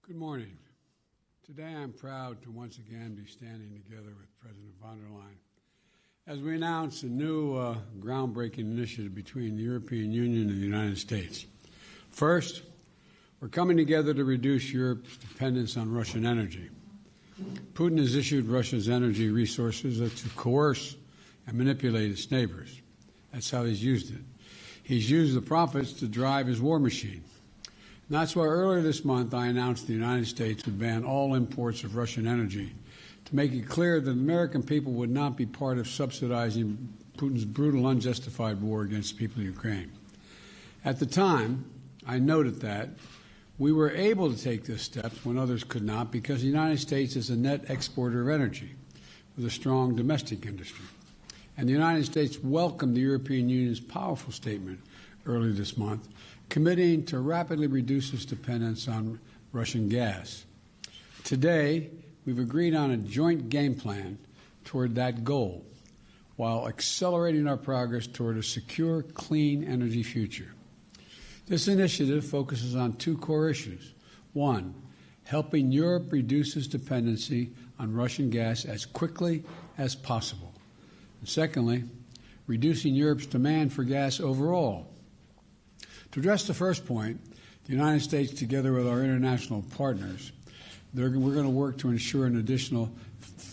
Good morning. Today I'm proud to once again be standing together with President von der Leyen as we announce a new groundbreaking initiative between the European Union and the United States. First, we're coming together to reduce Europe's dependence on Russian energy. Putin has issued Russia's energy resources to coerce and manipulate its neighbors. That's how he's used it. He's used the profits to drive his war machine. And that's why earlier this month I announced the United States would ban all imports of Russian energy to make it clear that the American people would not be part of subsidizing Putin's brutal, unjustified war against the people of Ukraine. At the time, I noted that we were able to take this step when others could not because the United States is a net exporter of energy with a strong domestic industry. And the United States welcomed the European Union's powerful statement earlier this month, committing to rapidly reduce its dependence on Russian gas. Today, we've agreed on a joint game plan toward that goal, while accelerating our progress toward a secure, clean energy future. This initiative focuses on two core issues. One, helping Europe reduce its dependency on Russian gas as quickly as possible. And secondly, reducing Europe's demand for gas overall. To address the first point, the United States, together with our international partners, we're going to work to ensure an additional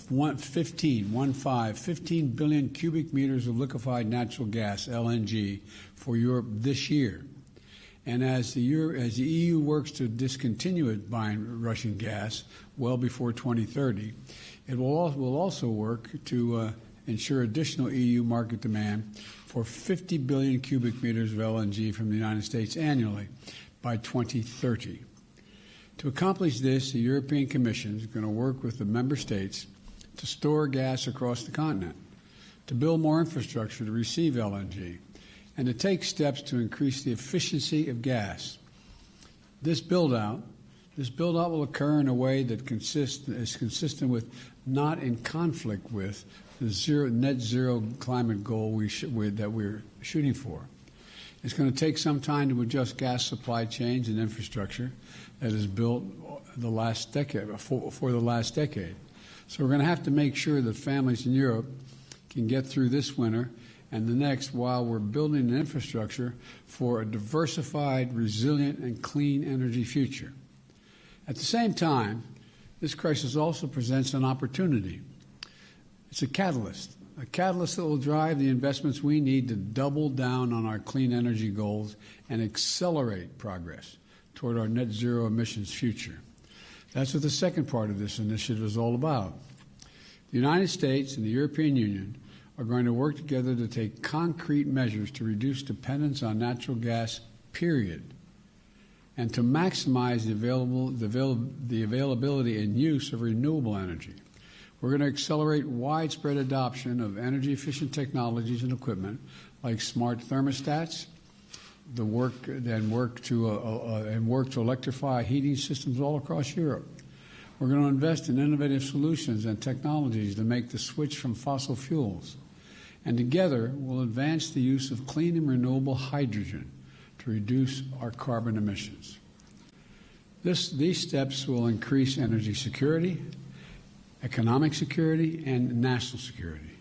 15 billion cubic meters of liquefied natural gas, LNG, for Europe this year. And as the EU works to discontinue it buying Russian gas well before 2030, it will also work to ensure additional EU market demand for 50 billion cubic meters of LNG from the United States annually by 2030. To accomplish this, the European Commission is going to work with the member states to store gas across the continent, to build more infrastructure to receive LNG, and to take steps to increase the efficiency of gas. This build-out will occur in a way that is consistent with, not in conflict with, the net zero climate goal that we're shooting for. It's going to take some time to adjust gas supply chains and infrastructure that is built for the last decade. So we're going to have to make sure that families in Europe can get through this winter and the next while we're building an infrastructure for a diversified, resilient, and clean energy future. At the same time, this crisis also presents an opportunity. It's a catalyst that will drive the investments we need to double down on our clean energy goals and accelerate progress toward our net zero emissions future. That's what the second part of this initiative is all about. The United States and the European Union are going to work together to take concrete measures to reduce dependence on natural gas, period, and to maximize the availability and use of renewable energy. We're going to accelerate widespread adoption of energy-efficient technologies and equipment like smart thermostats, work to electrify heating systems all across Europe. We're going to invest in innovative solutions and technologies to make the switch from fossil fuels. And together, we'll advance the use of clean and renewable hydrogen to reduce our carbon emissions. These steps will increase energy security, economic security, and national security.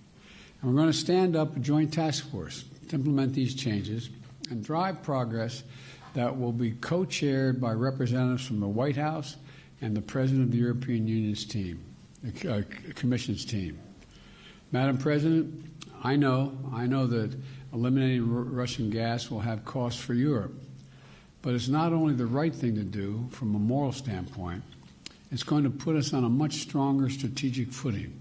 And we're going to stand up a joint task force to implement these changes and drive progress that will be co-chaired by representatives from the White House and the President of the European Union's team, the Commission's team. Madam President, I know that eliminating Russian gas will have costs for Europe, but it's not only the right thing to do from a moral standpoint, it's going to put us on a much stronger strategic footing.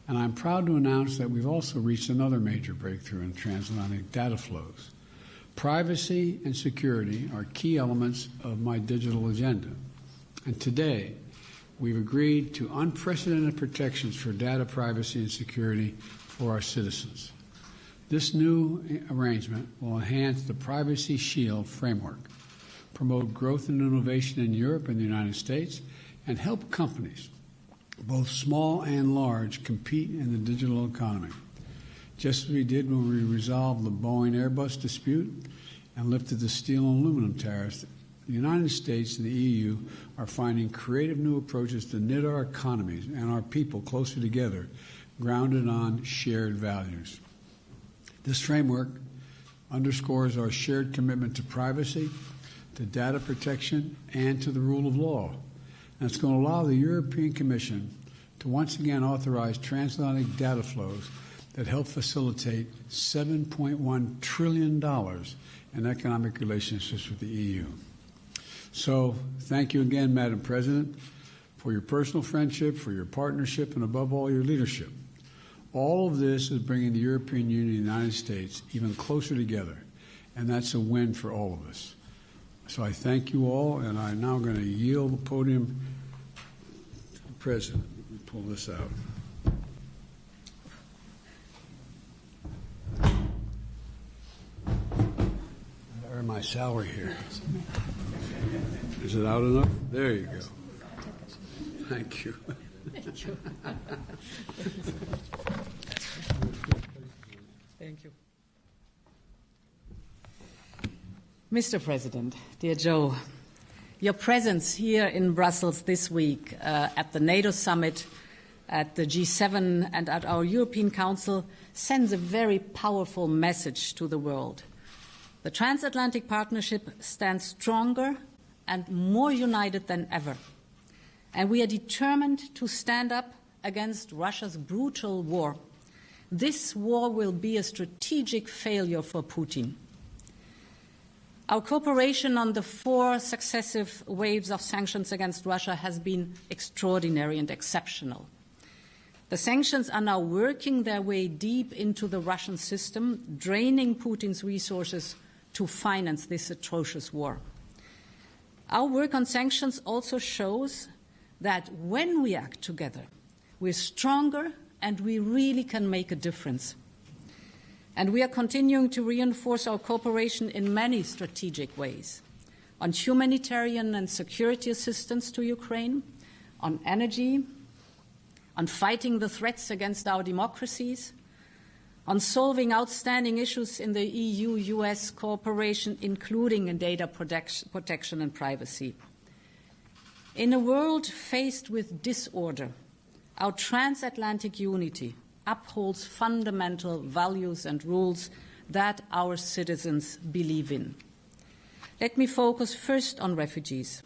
And I'm proud to announce that we've also reached another major breakthrough in transatlantic data flows. Privacy and security are key elements of my digital agenda. And today, we've agreed to unprecedented protections for data privacy and security for our citizens. This new arrangement will enhance the Privacy Shield framework, promote growth and innovation in Europe and the United States, and help companies, both small and large, compete in the digital economy, just as we did when we resolved the Boeing-Airbus dispute and lifted the steel and aluminum tariffs the United States and the EU are finding creative new approaches to knit our economies and our people closer together, grounded on shared values. This framework underscores our shared commitment to privacy, to data protection, and to the rule of law. And it's going to allow the European Commission to once again authorize transatlantic data flows that help facilitate $7.1 trillion in economic relationships with the EU. So thank you again, Madam President, for your personal friendship, for your partnership, and above all, your leadership. All of this is bringing the European Union and the United States even closer together, and that's a win for all of us. So I thank you all, and I'm now going to yield the podium to the President. Let me pull this out. I earn my salary here. Is it out enough? There you go. Thank you. Thank you. Thank you. Mr. President, dear Joe, your presence here in Brussels this week at the NATO summit, at the G7 and at our European Council sends a very powerful message to the world. The transatlantic partnership stands stronger and more united than ever. And we are determined to stand up against Russia's brutal war. This war will be a strategic failure for Putin. Our cooperation on the 4 successive waves of sanctions against Russia has been extraordinary and exceptional. The sanctions are now working their way deep into the Russian system, draining Putin's resources to finance this atrocious war. Our work on sanctions also shows that when we act together, we're stronger and we really can make a difference. And we are continuing to reinforce our cooperation in many strategic ways, on humanitarian and security assistance to Ukraine, on energy, on fighting the threats against our democracies, on solving outstanding issues in the EU-US cooperation, including in data protection and privacy. In a world faced with disorder, our transatlantic unity upholds fundamental values and rules that our citizens believe in. Let me focus first on refugees.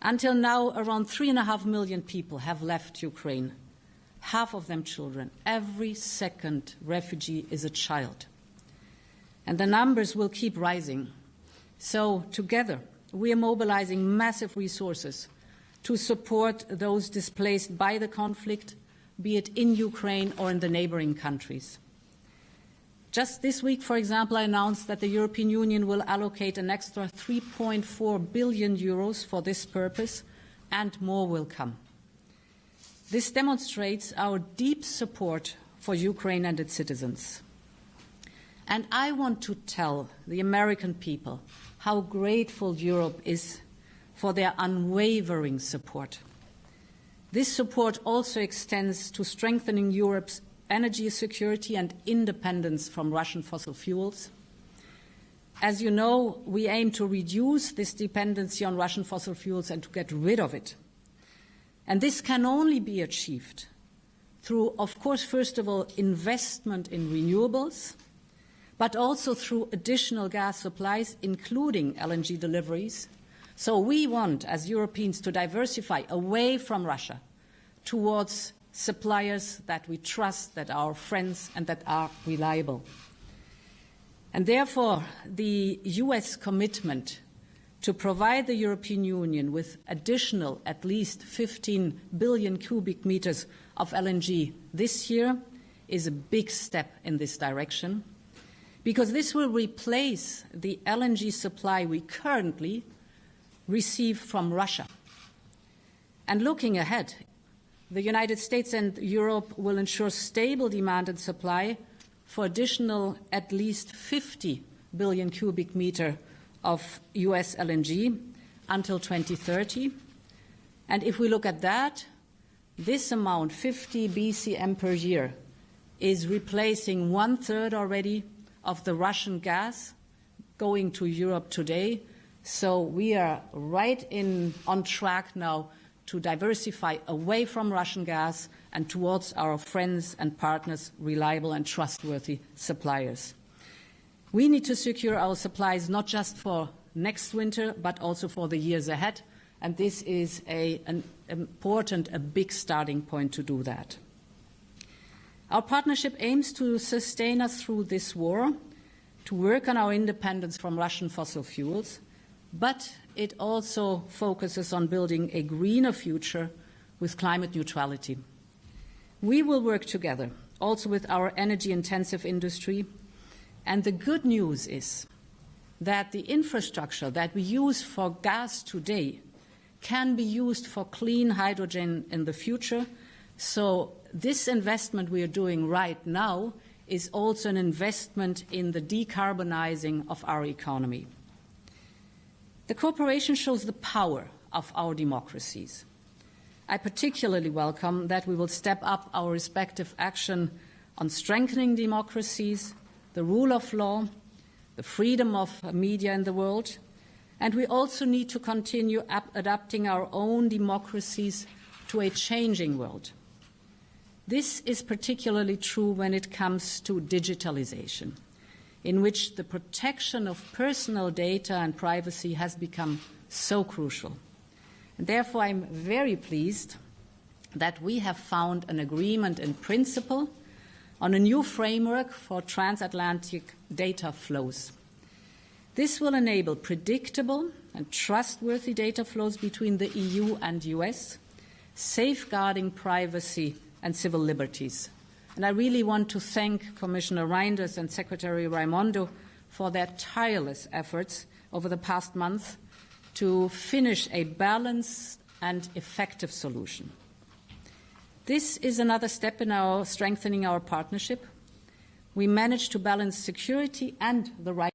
Until now, around 3.5 million people have left Ukraine, half of them children. Every second refugee is a child. And the numbers will keep rising. So together, we are mobilizing massive resources to support those displaced by the conflict, be it in Ukraine or in the neighboring countries. Just this week, for example, I announced that the European Union will allocate an extra 3.4 billion euros for this purpose, and more will come. This demonstrates our deep support for Ukraine and its citizens. And I want to tell the American people how grateful Europe is for their unwavering support. This support also extends to strengthening Europe's energy security and independence from Russian fossil fuels. As you know, we aim to reduce this dependency on Russian fossil fuels and to get rid of it. And this can only be achieved through, of course, first of all, investment in renewables, but also through additional gas supplies, including LNG deliveries. So we want, as Europeans, to diversify away from Russia towards suppliers that we trust, that are friends, and that are reliable. And therefore, the US commitment to provide the European Union with additional at least 15 billion cubic meters of LNG this year is a big step in this direction, because this will replace the LNG supply we currently receive from Russia. And looking ahead, the United States and Europe will ensure stable demand and supply for additional at least 50 billion cubic meter of US LNG until 2030. And if we look at that, this amount, 50 BCM per year, is replacing 1/3 already of the Russian gas going to Europe today. So we are on track now to diversify away from Russian gas and towards our friends and partners, reliable and trustworthy suppliers. We need to secure our supplies not just for next winter, but also for the years ahead, and this is a big starting point to do that. Our partnership aims to sustain us through this war, to work on our independence from Russian fossil fuels, but it also focuses on building a greener future with climate neutrality. We will work together, also with our energy-intensive industry, and the good news is that the infrastructure that we use for gas today can be used for clean hydrogen in the future. So this investment we are doing right now is also an investment in the decarbonizing of our economy. The cooperation shows the power of our democracies. I particularly welcome that we will step up our respective action on strengthening democracies, the rule of law, the freedom of media in the world, and we also need to continue adapting our own democracies to a changing world. This is particularly true when it comes to digitalization, in which the protection of personal data and privacy has become so crucial. And therefore, I'm very pleased that we have found an agreement in principle on a new framework for transatlantic data flows. This will enable predictable and trustworthy data flows between the EU and US, safeguarding privacy and civil liberties. And I really want to thank Commissioner Reinders and Secretary Raimondo for their tireless efforts over the past month to finish a balanced and effective solution. This is another step in our strengthening our partnership. We managed to balance security and the right